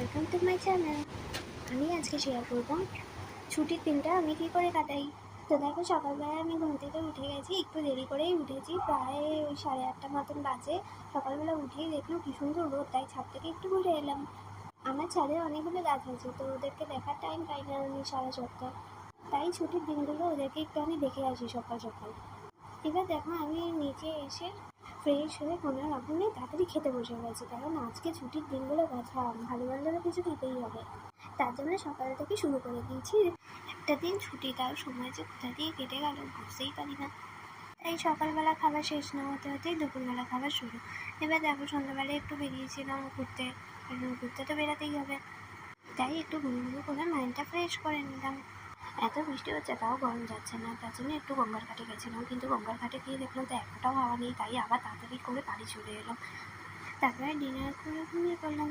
Welcome to my channel. আমি আজকে share করব ছুটির দিনটা আমি কী করে কাটাই। তো দেখো, সকালবেলায় আমি ঘুম থেকে উঠে গেছি, একটু দেরি করেই উঠেছি, প্রায় ওই 8:30 মতন বাজে। সকালবেলা উঠেই দেখলাম কী সুন্দর রোদ, তাই ছাদ থেকে একটু ঘুরে এলাম। আমার ছাদে অনেকগুলো গাছ আছে, তো ওদেরকে দেখার টাইম পাই না আমি সারা সপ্তাহ, তাই ছুটির দিনগুলো ওদেরকে একটু আমি দেখে আসি সকাল সকাল। এবার দেখো, আমি নিচে এসে ফ্রেশ হয়ে কোনো রকমে তাড়াতাড়ি খেতে বসে গেছি, কারণ আজকে ছুটির দিনগুলো কথা ভালো মন্দ কিছু খেতেই হবে। তার জন্য সকাল থেকে শুরু করে দিয়েছি। একটা দিন ছুটি, তার সময় যে কোথা দিয়ে কেটে গেল বুঝতেই পারি না। এই সকালবেলা খাবার শেষ না হতে হতেই দুপুরবেলা খাবার শুরু। এবার দেখো, সন্ধ্যাবেলায় একটু বেরিয়েছিলাম ঘুরতে, কারণ ঘুরতে তো বেরাতেই হবে, তাই একটু ঘুরঘুরু করে মাইন্ডটা ফ্রেশ করে নিলাম। এত বৃষ্টি হচ্ছে তাও গরম যাচ্ছে না, তার জন্য একটু গঙ্গার ঘাটে গেছিলাম, কিন্তু গঙ্গার ঘাটে গিয়ে দেখলাম তো এক ফোঁটাও হাওয়া নেই, তাই আবার তাড়াতাড়ি করে বাড়ি চলে এলাম। তারপরে ডিনার করে ঘুমিয়ে পড়লাম।